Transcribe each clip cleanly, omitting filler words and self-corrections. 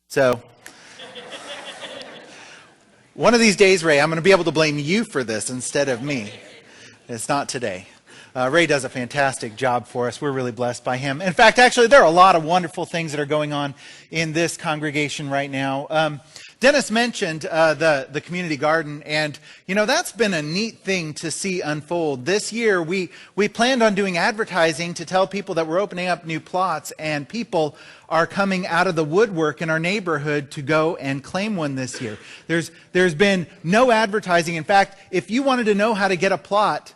So, one of these days, Ray, I'm going to be able to blame you for this instead of me. It's not today. Ray does a fantastic job for us. We're really blessed by him. In fact, actually, there are a lot of wonderful things that are going on in this congregation right now. Dennis mentioned the community garden, and that's been a neat thing to see unfold. This year, we planned on doing advertising to tell people that we're opening up new plots, and people are coming out of the woodwork in our neighborhood to go and claim one this year. There's been no advertising. In fact, if you wanted to know how to get a plot,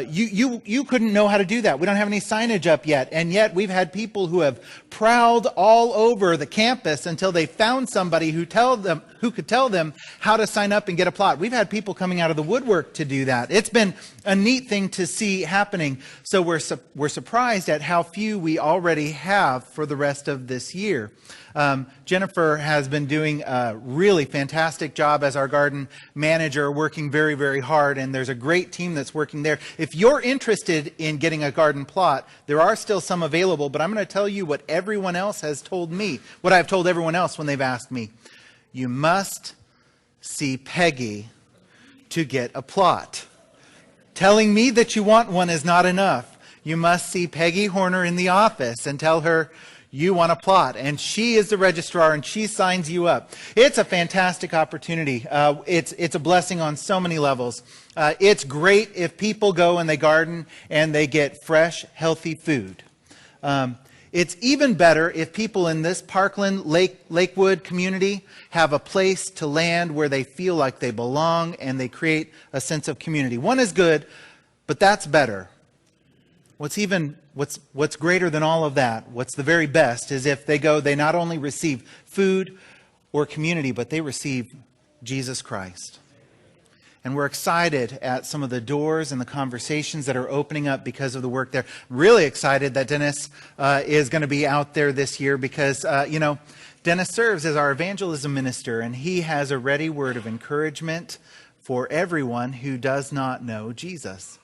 you couldn't know how to do that. We don't have any signage up yet. And yet we've had people who have prowled all over the campus until they found somebody who could tell them how to sign up and get a plot. We've had people coming out of the woodwork to do that. It's been a neat thing to see happening. So we're surprised at how few we already have for the rest of this year. Jennifer has been doing a really fantastic job as our garden manager, working very, very hard, and there's a great team that's working there. If you're interested in getting a garden plot, there are still some available, but I'm going to tell you what everyone else has told me, what I've told everyone else when they've asked me. You must see Peggy to get a plot. Telling me that you want one is not enough. You must see Peggy Horner in the office and tell her you want a plot, and she is the registrar, and she signs you up. It's a fantastic opportunity. It's a blessing on so many levels. It's great if people go and they garden and they get fresh, healthy food. It's even better if people in this Parkland, Lakewood community have a place to land where they feel like they belong and they create a sense of community. One is good, but that's better. What's greater than all of that, what's the very best, is if they go, they not only receive food or community, but they receive Jesus Christ. And we're excited at some of the doors and the conversations that are opening up because of the work there. Really excited that Dennis is going to be out there this year because, Dennis serves as our evangelism minister, and he has a ready word of encouragement for everyone who does not know Jesus.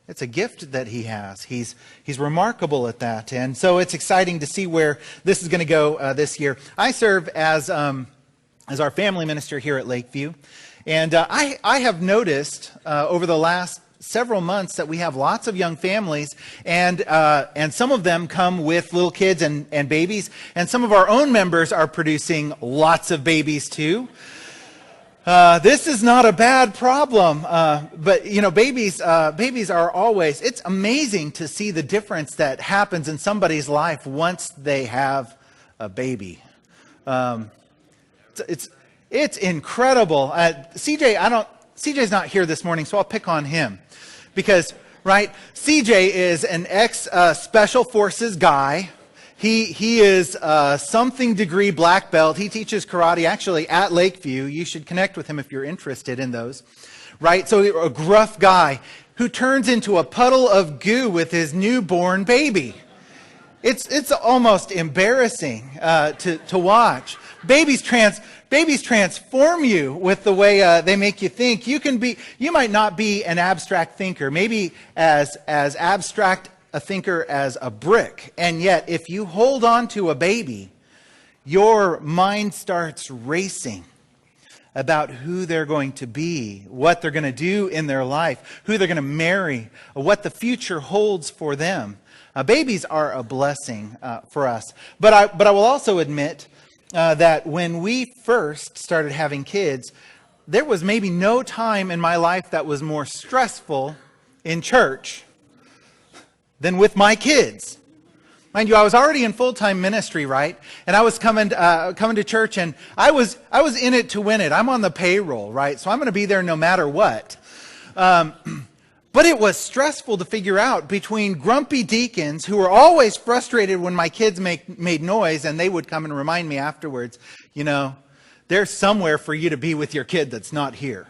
It's a gift that he has. He's remarkable at that. And so it's exciting to see where this is going to go this year. I serve as our family minister here at Lakeview. And I have noticed over the last several months that we have lots of young families, and some of them come with little kids and babies. And some of our own members are producing lots of babies too. This is not a bad problem, but babies are always, it's amazing to see the difference that happens in somebody's life once they have a baby. It's incredible. CJ's not here this morning, so I'll pick on him because, right, CJ is an ex-Special Forces guy. He is something degree black belt. He teaches karate actually at Lakeview. You should connect with him if you're interested in those. Right? So a gruff guy who turns into a puddle of goo with his newborn baby. It's almost embarrassing to watch. Babies transform you with the way they make you think. You might not be an abstract thinker, maybe as abstract a thinker as a brick. And yet, if you hold on to a baby, your mind starts racing about who they're going to be, what they're going to do in their life, who they're going to marry, what the future holds for them. Babies are a blessing for us. But I will also admit that when we first started having kids, there was maybe no time in my life that was more stressful in church than with my kids. Mind you, I was already in full-time ministry, right? And I was coming to church, and I was in it to win it. I'm on the payroll, right? So I'm going to be there no matter what. But it was stressful to figure out between grumpy deacons who were always frustrated when my kids made noise, and they would come and remind me afterwards, there's somewhere for you to be with your kid that's not here.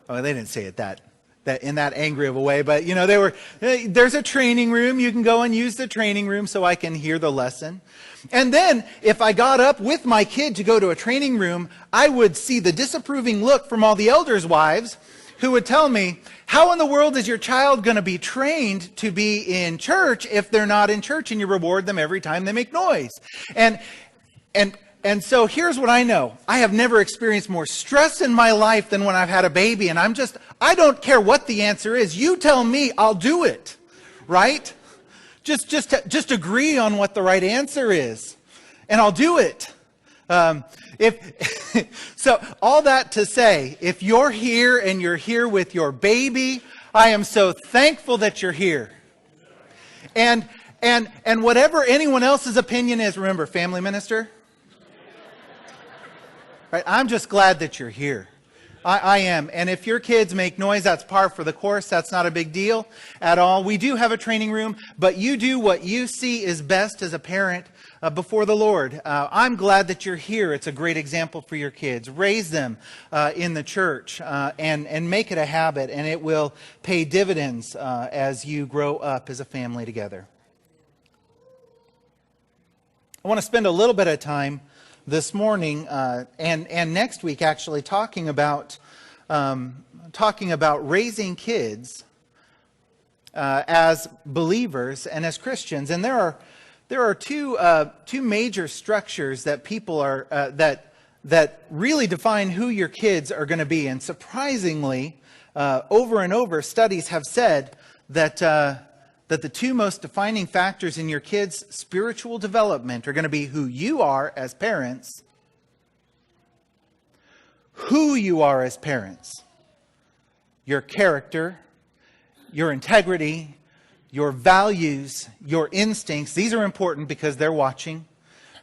Oh, they didn't say it that in that angry of a way, but there's a training room. You can go and use the training room so I can hear the lesson. And then if I got up with my kid to go to a training room, I would see the disapproving look from all the elders' wives who would tell me, how in the world is your child going to be trained to be in church if they're not in church and you reward them every time they make noise? And And so here's what I know. I have never experienced more stress in my life than when I've had a baby. And I don't care what the answer is. You tell me, I'll do it. Right? Just agree on what the right answer is. And I'll do it. So all that to say, if you're here and you're here with your baby, I am so thankful that you're here. And whatever anyone else's opinion is, remember, family minister? Right? I'm just glad that you're here. I am. And if your kids make noise, that's par for the course. That's not a big deal at all. We do have a training room, but you do what you see is best as a parent before the Lord. I'm glad that you're here. It's a great example for your kids. Raise them in the church and make it a habit, and it will pay dividends as you grow up as a family together. I want to spend a little bit of time this morning and next week actually talking about raising kids as believers and as Christians. And there are two major structures that people are that really define who your kids are going to be. And surprisingly, over and over, studies have said that the two most defining factors in your kids' spiritual development are going to be who you are as parents, your character, your integrity, your values, your instincts. These are important because they're watching.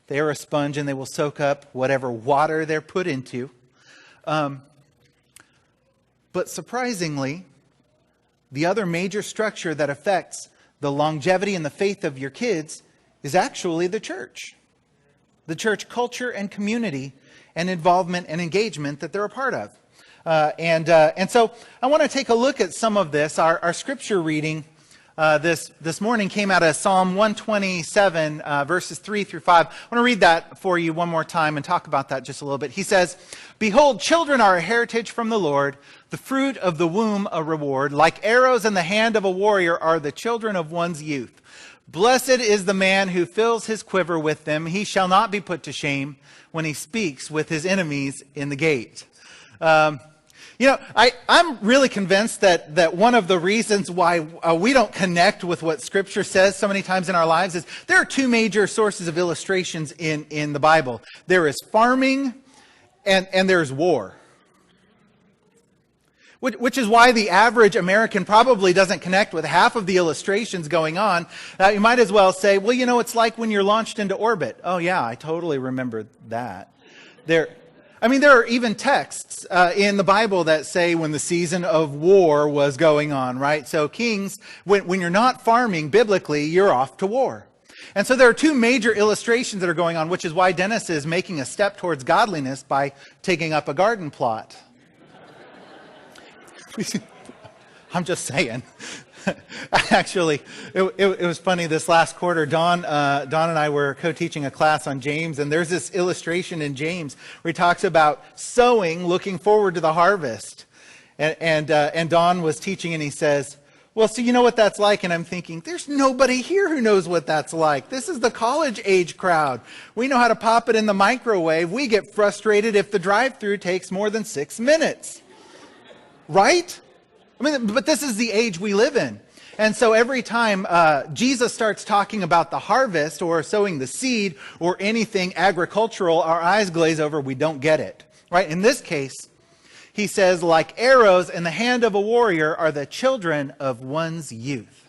They are a sponge and they will soak up whatever water they're put into. But surprisingly, the other major structure that affects the longevity and the faith of your kids is actually the church. The church culture and community and involvement and engagement that they're a part of. And so I want to take a look at some of this. Our scripture reading this morning came out of Psalm 127, verses 3 through 5. I want to read that for you one more time and talk about that just a little bit. He says, "Behold, children are a heritage from the Lord, the fruit of the womb a reward. Like arrows in the hand of a warrior are the children of one's youth. Blessed is the man who fills his quiver with them. He shall not be put to shame when he speaks with his enemies in the gate." I'm really convinced that one of the reasons why we don't connect with what Scripture says so many times in our lives is there are two major sources of illustrations in the Bible. There is farming and there's war. Which is why the average American probably doesn't connect with half of the illustrations going on. You might as well say, well, it's like when you're launched into orbit. Oh yeah, I totally remember that. There are even texts in the Bible that say when the season of war was going on, right? So kings, when you're not farming biblically, you're off to war. And so there are two major illustrations that are going on, which is why Dennis is making a step towards godliness by taking up a garden plot. I'm just saying. Actually, it was funny this last quarter. Don and I were co-teaching a class on James, and there's this illustration in James where he talks about sowing, looking forward to the harvest. And Don was teaching, and he says, "Well, so you know what that's like?" And I'm thinking, there's nobody here who knows what that's like. This is the college age crowd. We know how to pop it in the microwave. We get frustrated if the drive-thru takes more than 6 minutes. Right? But this is the age we live in. And so every time Jesus starts talking about the harvest or sowing the seed or anything agricultural, our eyes glaze over. We don't get it. Right? In this case, he says, like arrows in the hand of a warrior are the children of one's youth.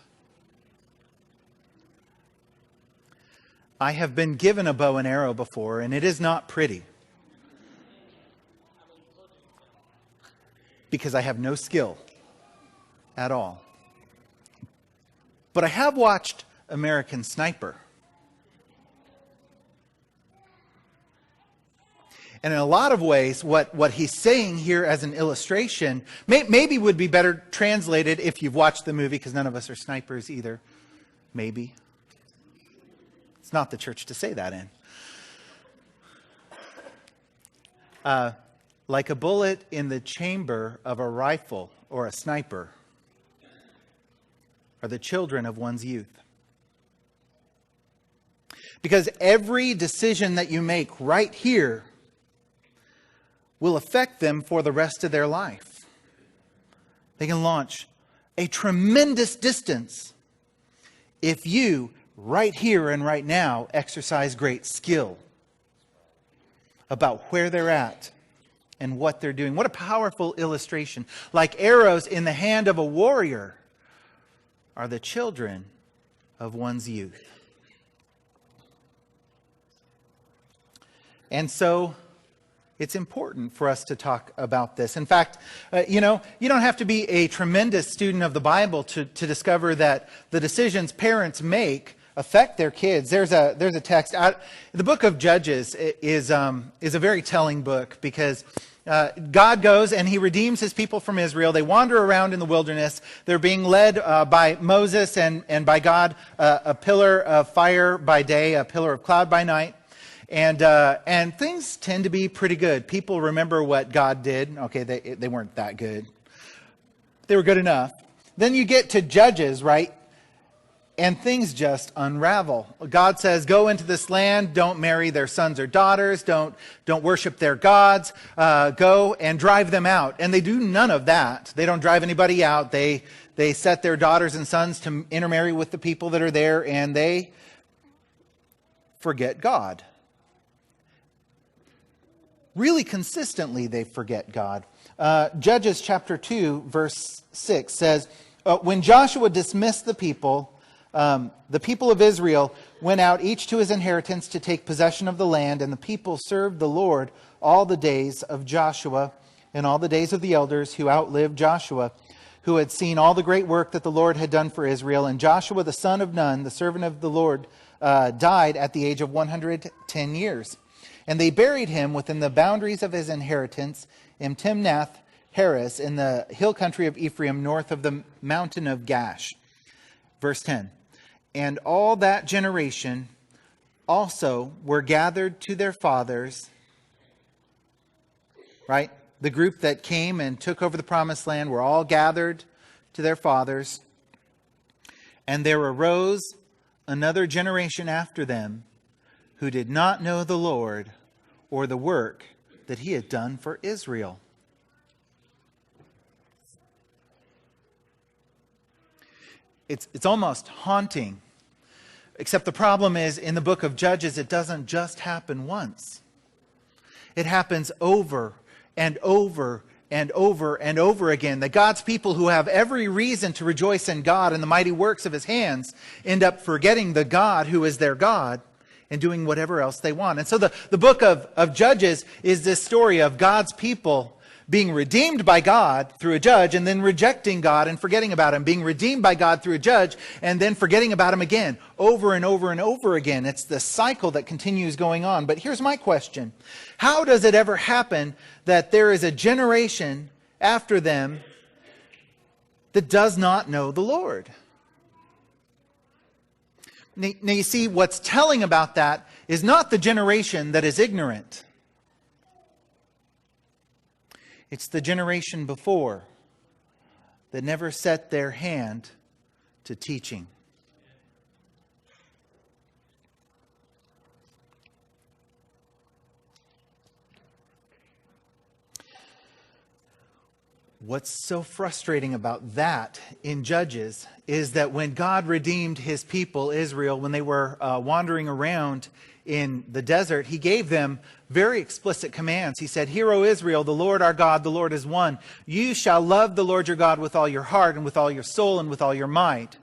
I have been given a bow and arrow before, and it is not pretty. Because I have no skill at all. But I have watched American Sniper. And in a lot of ways, what he's saying here as an illustration maybe would be better translated if you've watched the movie, because none of us are snipers either. Maybe. It's not the church to say that in. Like a bullet in the chamber of a rifle or a sniper are the children of one's youth. Because every decision that you make right here will affect them for the rest of their life. They can launch a tremendous distance if you, right here and right now, exercise great skill about where they're at and what they're doing. What a powerful illustration. Like arrows in the hand of a warrior are the children of one's youth. And so it's important for us to talk about this. In fact, you don't have to be a tremendous student of the Bible to discover that the decisions parents make affect their kids. There's a text out. The book of Judges is a very telling book because God goes and he redeems his people from Israel. They wander around in the wilderness. They're being led by Moses and by God, a pillar of fire by day, a pillar of cloud by night. And things tend to be pretty good. People remember what God did. Okay, they weren't that good. They were good enough. Then you get to Judges, right? And things just unravel. God says, go into this land, don't marry their sons or daughters, don't worship their gods, go and drive them out. And they do none of that. They don't drive anybody out. They set their daughters and sons to intermarry with the people that are there, and they forget God. Really consistently, they forget God. Judges chapter 2, verse 6 says, when Joshua dismissed the people of Israel went out each to his inheritance to take possession of the land, and the people served the Lord all the days of Joshua and all the days of the elders who outlived Joshua, who had seen all the great work that the Lord had done for Israel. And Joshua the son of Nun, the servant of the Lord, died at the age of 110 years. And they buried him within the boundaries of his inheritance in Timnath Heres in the hill country of Ephraim, north of the mountain of Gash. Verse 10. And all that generation also were gathered to their fathers. Right? The group that came and took over the promised land were all gathered to their fathers. And there arose another generation after them who did not know the Lord or the work that he had done for Israel. It's almost haunting. Except the problem is, in the book of Judges, it doesn't just happen once. It happens over and over and over and over again. That God's people who have every reason to rejoice in God and the mighty works of his hands end up forgetting the God who is their God and doing whatever else they want. And so the book of Judges is this story of God's people being redeemed by God through a judge and then rejecting God and forgetting about him. Being redeemed by God through a judge and then forgetting about him again. Over and over and over again. It's the cycle that continues going on. But here's my question. How does it ever happen that there is a generation after them that does not know the Lord? Now you see, what's telling about that is not the generation that is ignorant. It's the generation before that never set their hand to teaching. What's so frustrating about that in Judges is that when God redeemed his people, Israel, when they were wandering around in the desert, he gave them very explicit commands. He said, "Hear, O Israel, the Lord our God, the Lord is one. You shall love the Lord your God with all your heart and with all your soul and with all your might.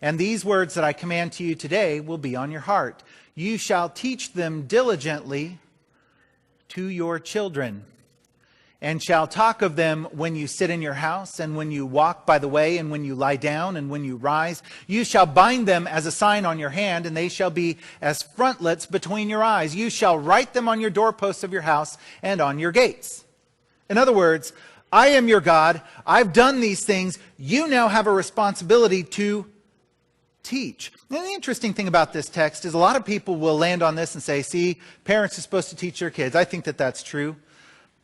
And these words that I command to you today will be on your heart. You shall teach them diligently to your children, and shall talk of them when you sit in your house, and when you walk by the way, and when you lie down, and when you rise. You shall bind them as a sign on your hand, and they shall be as frontlets between your eyes. You shall write them on your doorposts of your house and on your gates." In other words, I am your God. I've done these things. You now have a responsibility to teach. And the interesting thing about this text is a lot of people will land on this and say, see, parents are supposed to teach their kids. I think that that's true.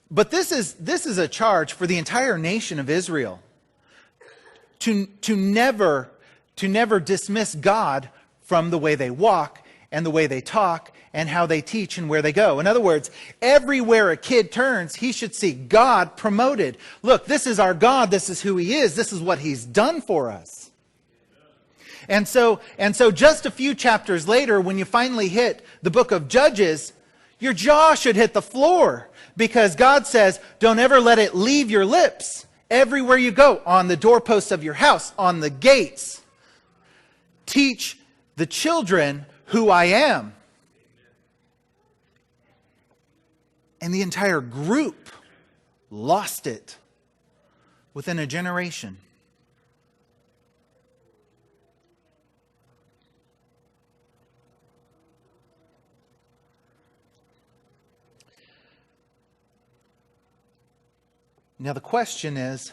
But this is a charge for the entire nation of Israel to never dismiss God from the way they walk and the way they talk and how they teach and where they go. In other words, everywhere a kid turns, he should see God promoted. Look, this is our God. This is who he is. This is what he's done for us. And so just a few chapters later, when you finally hit the book of Judges, your jaw should hit the floor, because God says, don't ever let it leave your lips. Everywhere you go, on the doorposts of your house, on the gates, teach the children who I am. And the entire group lost it within a generation. Now the question is,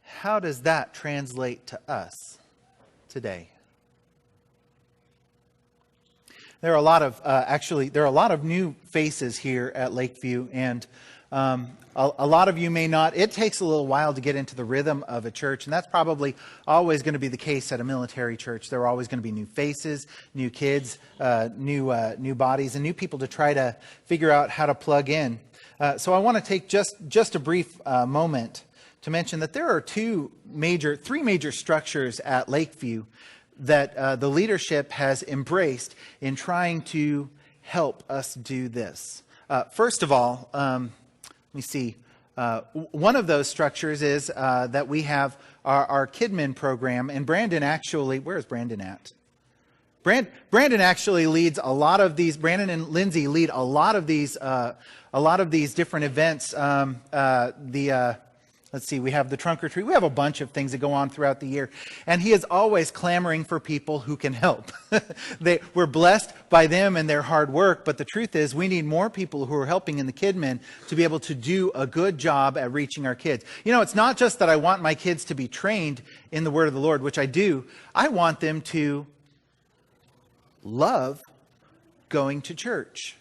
how does that translate to us today? There are a lot of new faces here at Lakeview, and a lot of you may not. It takes a little while to get into the rhythm of a church, and that's probably always going to be the case at a military church. There are always going to be new faces, new kids, new bodies, and new people to try to figure out how to plug in. So I want to take just a brief moment to mention that there are three major structures at Lakeview that the leadership has embraced in trying to help us do this. First of all, let me see. One of those structures is that we have our KidMin program, and Brandon actually, where is Brandon at? Brandon actually leads a lot of these. Brandon and Lindsay lead a lot of these different events. Let's see, we have the trunk or treat. We have a bunch of things that go on throughout the year. And he is always clamoring for people who can help. We're blessed by them and their hard work, but the truth is we need more people who are helping in the KidMin to be able to do a good job at reaching our kids. You know, it's not just that I want my kids to be trained in the Word of the Lord, which I do. I want them to love going to church.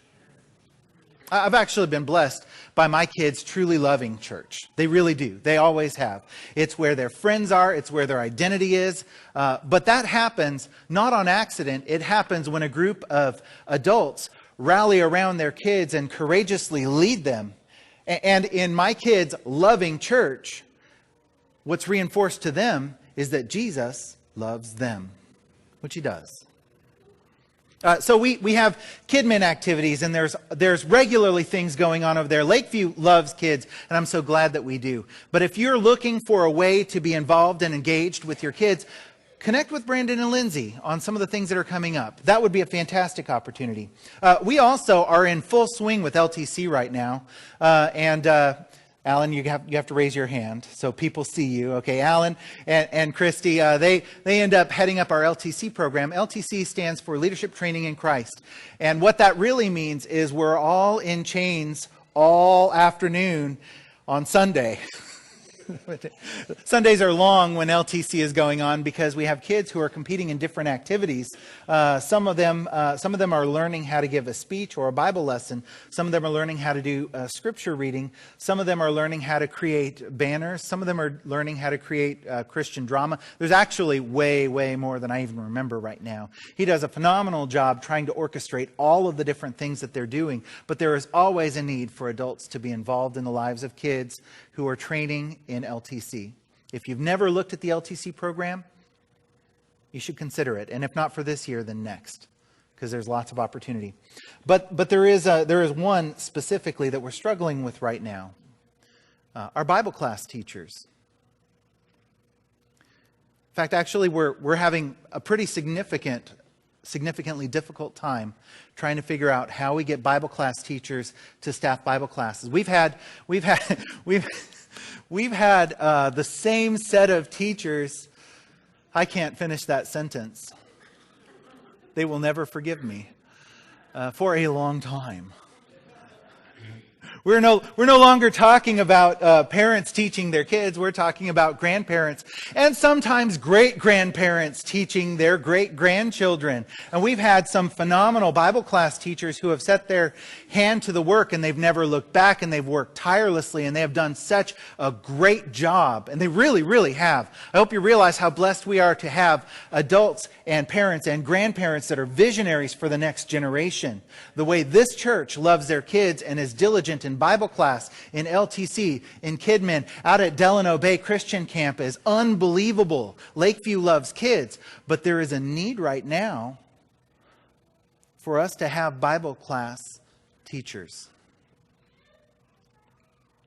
I've actually been blessed by my kids truly loving church. They really do. They always have. It's where their friends are. It's where their identity is. But that happens not on accident. It happens when a group of adults rally around their kids and courageously lead them. And in my kids loving church, what's reinforced to them is that Jesus loves them, which he does. So we have KidMin activities, and there's regularly things going on over there. Lakeview loves kids, and I'm so glad that we do. But if you're looking for a way to be involved and engaged with your kids, connect with Brandon and Lindsay on some of the things that are coming up. That would be a fantastic opportunity. We also are in full swing with LTC right now, Alan, you have to raise your hand so people see you. Okay, Alan and Christy, they end up heading up our LTC program. LTC stands for Leadership Training in Christ. And what that really means is we're all in chains all afternoon on Sunday. Sundays are long when LTC is going on because we have kids who are competing in different activities. Some of them are learning how to give a speech or a Bible lesson. Some of them are learning how to do scripture reading. Some of them are learning how to create banners. Some of them are learning how to create Christian drama. There's actually way more than I even remember right now. He does a phenomenal job trying to orchestrate all of the different things that they're doing. But there is always a need for adults to be involved in the lives of kids who are training in LTC. If you've never looked at the LTC program, you should consider it. And if not for this year, then next, because there's lots of opportunity. But there is one specifically that we're struggling with right now. Our Bible class teachers. In fact, actually, we're having a pretty significantly difficult time trying to figure out how we get Bible class teachers to staff Bible classes. We've had the same set of teachers. I can't finish that sentence. They will never forgive me for a long time. We're no longer talking about parents teaching their kids. We're talking about grandparents and sometimes great-grandparents teaching their great-grandchildren. And we've had some phenomenal Bible class teachers who have set their hand to the work and they've never looked back, and they've worked tirelessly, and they have done such a great job. And they really, really have. I hope you realize how blessed we are to have adults and parents and grandparents that are visionaries for the next generation. The way this church loves their kids and is diligent in Bible class, in LTC, in Kidmin, out at Delano Bay Christian Camp is unbelievable. Lakeview loves kids, but there is a need right now for us to have Bible class teachers.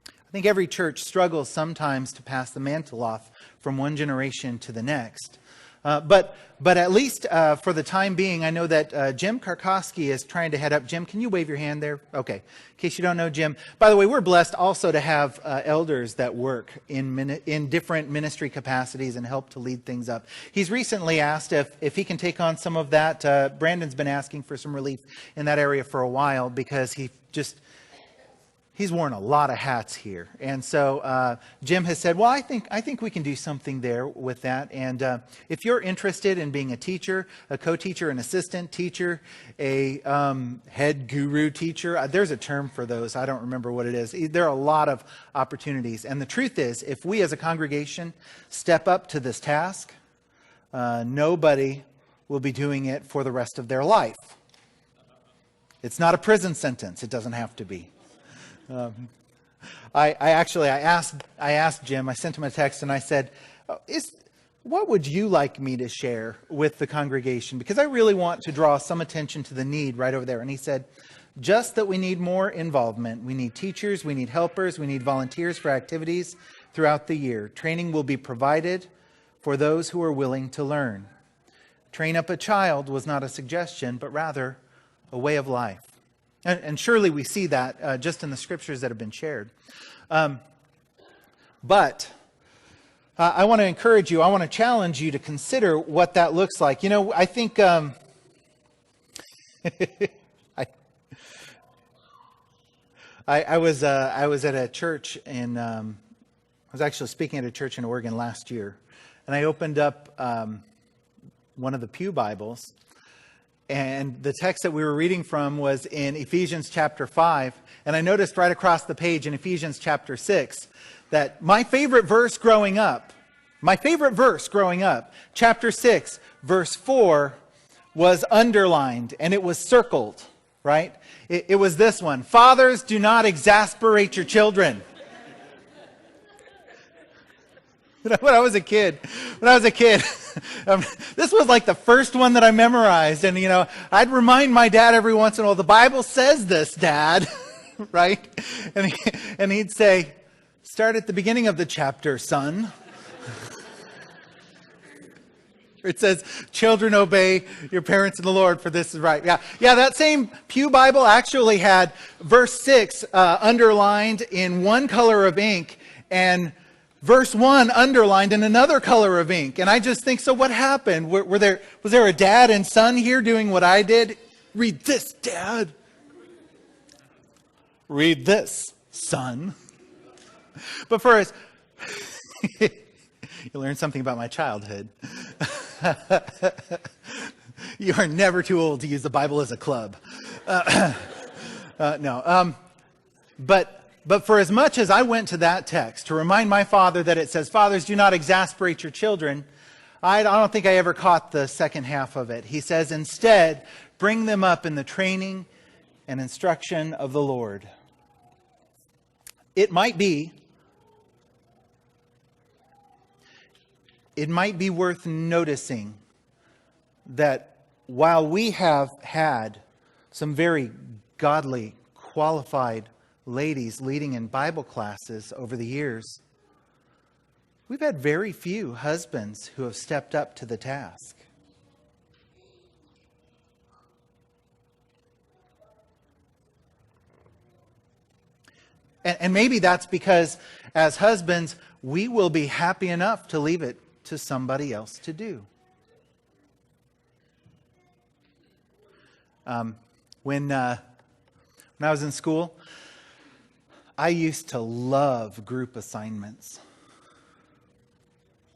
I think every church struggles sometimes to pass the mantle off from one generation to the next. But at least for the time being, I know that Jim Karkowski is trying to head up. Jim, can you wave your hand there? Okay. In case you don't know Jim. By the way, we're blessed also to have elders that work in different ministry capacities and help to lead things up. He's recently asked if he can take on some of that. Brandon's been asking for some relief in that area for a while because he's worn a lot of hats here. And so Jim has said, well, I think we can do something there with that. And if you're interested in being a teacher, a co-teacher, an assistant teacher, a head guru teacher, there's a term for those. I don't remember what it is. There are a lot of opportunities. And the truth is, if we as a congregation step up to this task, nobody will be doing it for the rest of their life. It's not a prison sentence. It doesn't have to be. I asked Jim, I sent him a text and I said, what would you like me to share with the congregation? Because I really want to draw some attention to the need right over there. And he said, just that we need more involvement. We need teachers, we need helpers, we need volunteers for activities throughout the year. Training will be provided for those who are willing to learn. Train up a child was not a suggestion, but rather a way of life. And surely we see that just in the scriptures that have been shared. But I want to encourage you, I want to challenge you to consider what that looks like. You know, I think I was at a church I was actually speaking at a church in Oregon last year, and I opened up one of the Pew Bibles. And the text that we were reading from was in Ephesians chapter 5. And I noticed right across the page in Ephesians chapter 6 that my favorite verse growing up, chapter 6, verse 4, was underlined and it was circled, right? It was this one. Fathers, do not exasperate your children. When I was a kid, this was like the first one that I memorized. And, you know, I'd remind my dad every once in a while, the Bible says this, Dad, right? And he'd say, start at the beginning of the chapter, son. It says, children, obey your parents in the Lord, for this is right. Yeah, that same Pew Bible actually had verse 6 underlined in one color of ink and verse 1 underlined in another color of ink. And I just think, so what happened? Was there a dad and son here doing what I did? Read this, Dad. Read this, son. But for us, you learn something about my childhood. You are never too old to use the Bible as a club. No. But for as much as I went to that text to remind my father that it says, fathers, do not exasperate your children, I don't think I ever caught the second half of it. He says, instead, bring them up in the training and instruction of the Lord. It might be worth noticing that while we have had some very godly, qualified ladies leading in Bible classes over the years, we've had very few husbands who have stepped up to the task. And maybe that's because as husbands, we will be happy enough to leave it to somebody else to do. When I was in school, I used to love group assignments.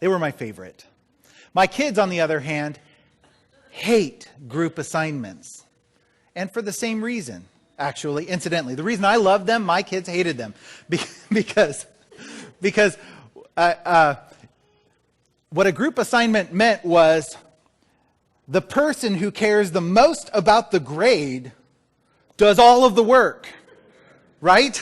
They were my favorite. My kids, on the other hand, hate group assignments. And for the same reason, actually, incidentally. The reason I loved them, my kids hated them. Because what a group assignment meant was the person who cares the most about the grade does all of the work, right?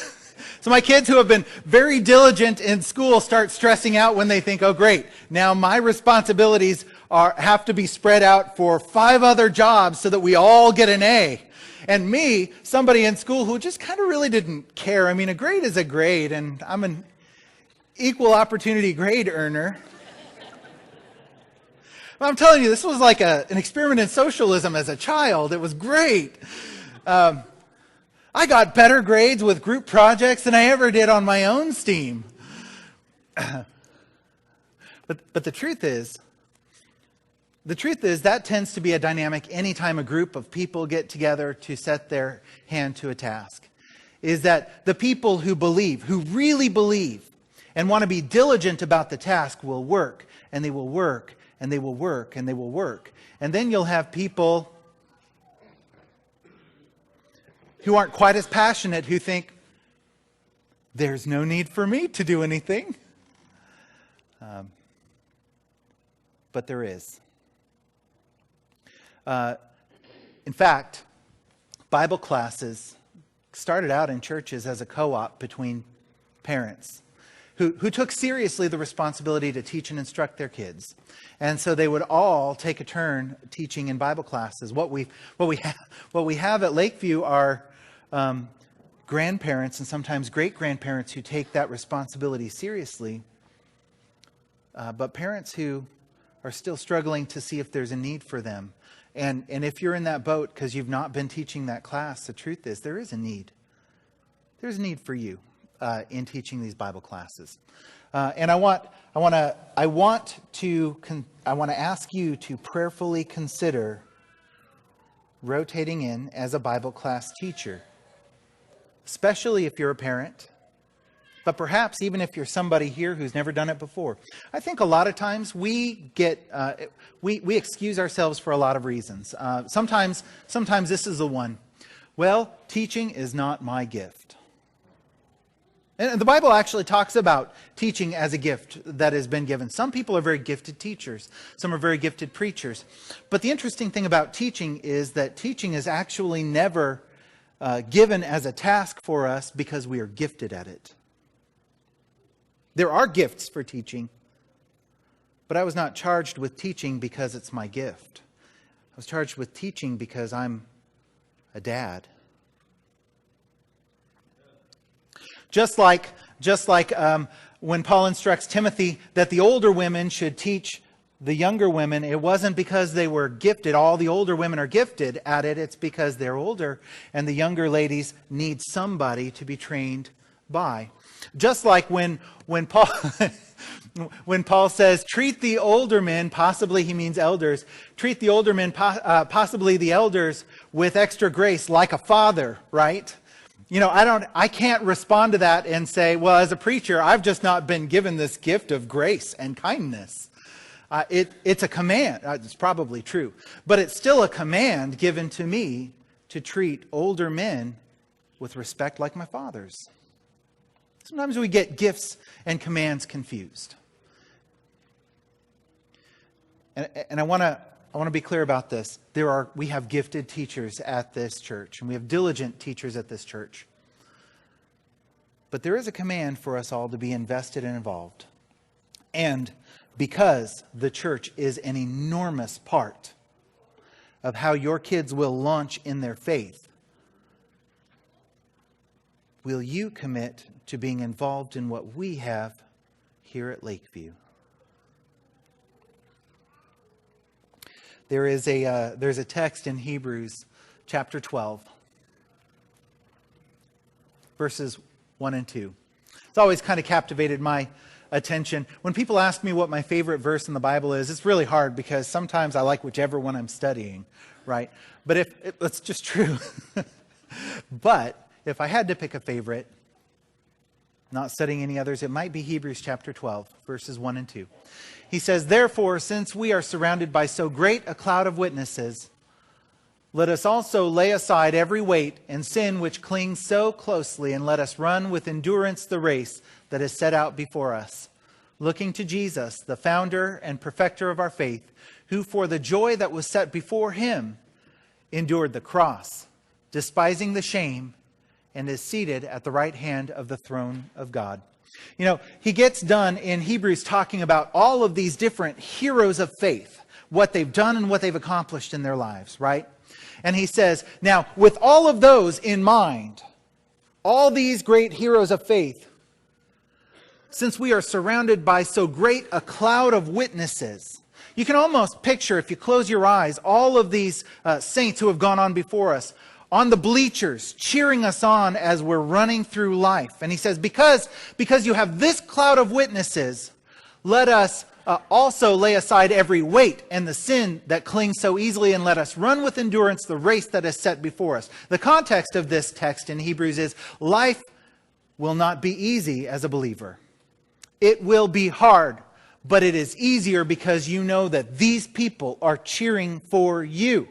So my kids who have been very diligent in school start stressing out when they think, oh great, now my responsibilities have to be spread out for 5 other jobs so that we all get an A. And me, somebody in school who just kind of really didn't care. I mean, a grade is a grade, and I'm an equal opportunity grade earner. I'm telling you, this was like an experiment in socialism as a child. It was great. I got better grades with group projects than I ever did on my own steam. But the truth is that tends to be a dynamic anytime a group of people get together to set their hand to a task. Is that the people who believe, who really believe, and want to be diligent about the task will work, and they will work, and they will work, and they will work. And then you'll have people who aren't quite as passionate, who think, there's no need for me to do anything. But there is. In fact, Bible classes started out in churches as a co-op between parents who took seriously the responsibility to teach and instruct their kids. And so they would all take a turn teaching in Bible classes. What we have at Lakeview are grandparents and sometimes great-grandparents who take that responsibility seriously, but parents who are still struggling to see if there's a need for them. And if you're in that boat because you've not been teaching that class, the truth is there is a need. There's a need for you in teaching these Bible classes. And I want to ask you to prayerfully consider rotating in as a Bible class teacher, especially if you're a parent, but perhaps even if you're somebody here who's never done it before. I think a lot of times we excuse ourselves for a lot of reasons. Sometimes this is the one. Well, teaching is not my gift. And the Bible actually talks about teaching as a gift that has been given. Some people are very gifted teachers. Some are very gifted preachers. But the interesting thing about teaching is that teaching is actually never given as a task for us because we are gifted at it. There are gifts for teaching, but I was not charged with teaching because it's my gift. I was charged with teaching because I'm a dad. Just like when Paul instructs Timothy that the older women should teach the younger women, it wasn't because they were gifted. All the older women are gifted at it. It's because they're older, and the younger ladies need somebody to be trained by. Just like when Paul when Paul says, treat the older men, possibly he means elders, treat the older men, possibly the elders, with extra grace like a father, right? You know, I can't respond to that and say, well, as a preacher, I've just not been given this gift of grace and kindness. It's a command. It's probably true. But it's still a command given to me to treat older men with respect like my fathers. Sometimes we get gifts and commands confused. And I want to be clear about this. We have gifted teachers at this church, and we have diligent teachers at this church. But there is a command for us all to be invested and involved. And because the church is an enormous part of how your kids will launch in their faith, will you commit to being involved in what we have here at Lakeview? There's a text in Hebrews chapter 12, verses 1 and 2. It's always kind of captivated my attention. When people ask me what my favorite verse in the Bible is, it's really hard because sometimes I like whichever one I'm studying, right? But it's just true. But if I had to pick a favorite, Not studying any others. It might be Hebrews chapter 12, verses 1 and 2. He says, "Therefore, since we are surrounded by so great a cloud of witnesses, let us also lay aside every weight and sin which clings so closely, and let us run with endurance the race that is set out before us, looking to Jesus, the founder and perfecter of our faith, who for the joy that was set before him endured the cross, despising the shame, and is seated at the right hand of the throne of God." You know, he gets done in Hebrews talking about all of these different heroes of faith, what they've done and what they've accomplished in their lives, right? And he says, now, with all of those in mind, all these great heroes of faith, since we are surrounded by so great a cloud of witnesses, you can almost picture, if you close your eyes, all of these saints who have gone on before us, on the bleachers, cheering us on as we're running through life. And he says, because you have this cloud of witnesses, let us also lay aside every weight and the sin that clings so easily, and let us run with endurance the race that is set before us. The context of this text in Hebrews is life will not be easy as a believer. It will be hard, but it is easier because you know that these people are cheering for you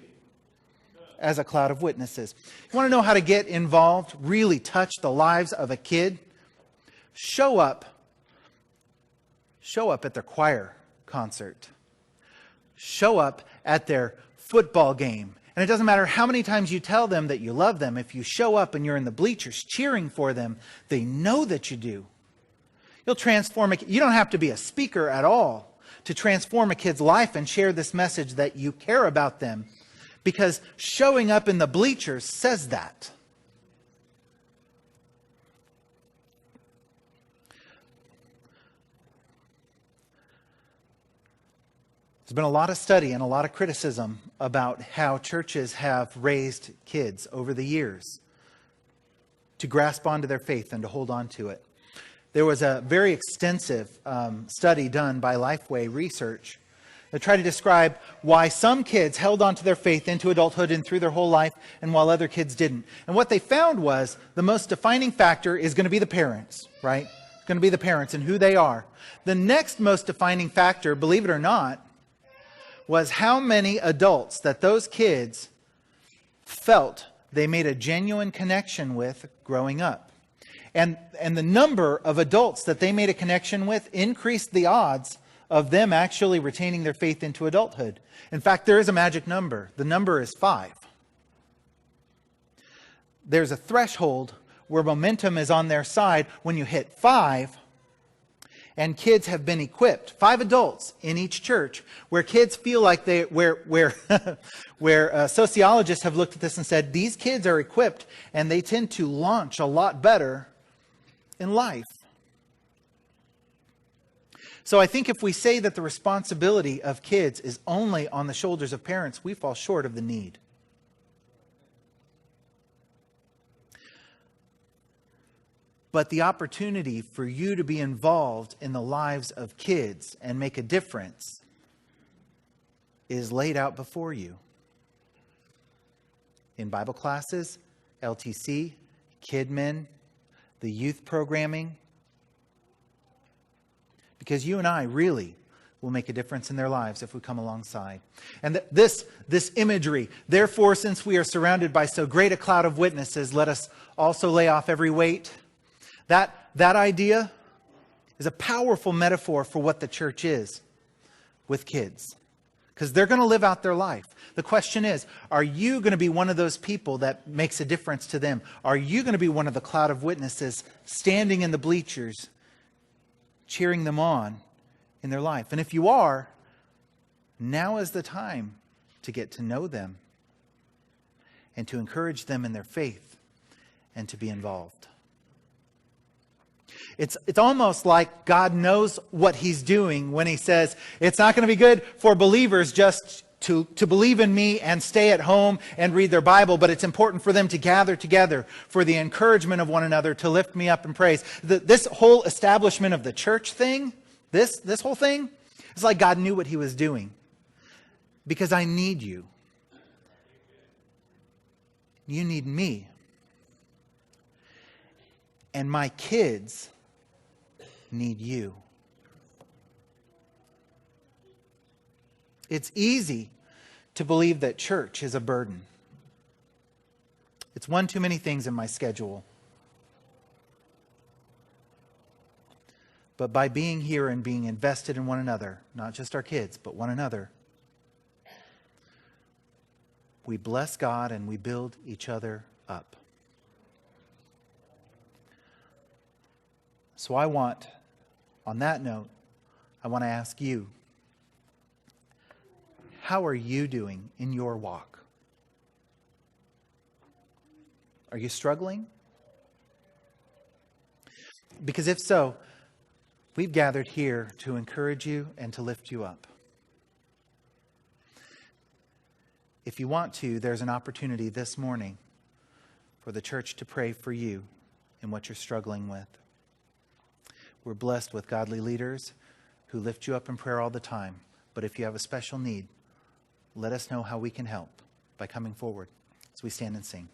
as a cloud of witnesses. You want to know how to get involved, really touch the lives of a kid? Show up at their choir concert. Show up at their football game. And it doesn't matter how many times you tell them that you love them. If you show up and you're in the bleachers cheering for them, they know that you do. You'll transform a kid. You don't have to be a speaker at all to transform a kid's life and share this message that you care about them, because showing up in the bleachers says that. There's been a lot of study and a lot of criticism about how churches have raised kids over the years to grasp onto their faith and to hold on to it. There was a very extensive study done by Lifeway Research that tried to describe why some kids held on to their faith into adulthood and through their whole life, and while other kids didn't. And what they found was the most defining factor is going to be the parents, right? It's going to be the parents and who they are. The next most defining factor, believe it or not, was how many adults that those kids felt they made a genuine connection with growing up. And the number of adults that they made a connection with increased the odds of them actually retaining their faith into adulthood. In fact, there is a magic number. The number is 5. There's a threshold where momentum is on their side when you hit 5, and kids have been equipped, 5 adults in each church, where kids feel like where sociologists have looked at this and said, these kids are equipped and they tend to launch a lot better in life. So I think if we say that the responsibility of kids is only on the shoulders of parents, we fall short of the need. But the opportunity for you to be involved in the lives of kids and make a difference is laid out before you. In Bible classes, LTC, KidMin, the youth programming. Because you and I really will make a difference in their lives if we come alongside. And this imagery, therefore, since we are surrounded by so great a cloud of witnesses, let us also lay off every weight. That idea is a powerful metaphor for what the church is with kids. Because they're going to live out their life. The question is, are you going to be one of those people that makes a difference to them? Are you going to be one of the cloud of witnesses standing in the bleachers, cheering them on in their life? And if you are, now is the time to get to know them and to encourage them in their faith and to be involved. It's almost like God knows what He's doing when He says, it's not going to be good for believers just to believe in me and stay at home and read their Bible, but it's important for them to gather together for the encouragement of one another, to lift me up in praise. This whole establishment of the church thing, this whole thing, it's like God knew what He was doing. Because I need you. You need me. And my kids need you. It's easy to believe that church is a burden. It's one too many things in my schedule. But by being here and being invested in one another, not just our kids, but one another, we bless God and we build each other up. So on that note, I want to ask you, how are you doing in your walk? Are you struggling? Because if so, we've gathered here to encourage you and to lift you up. If you want to, there's an opportunity this morning for the church to pray for you in what you're struggling with. We're blessed with godly leaders who lift you up in prayer all the time. But if you have a special need, let us know how we can help by coming forward as we stand and sing.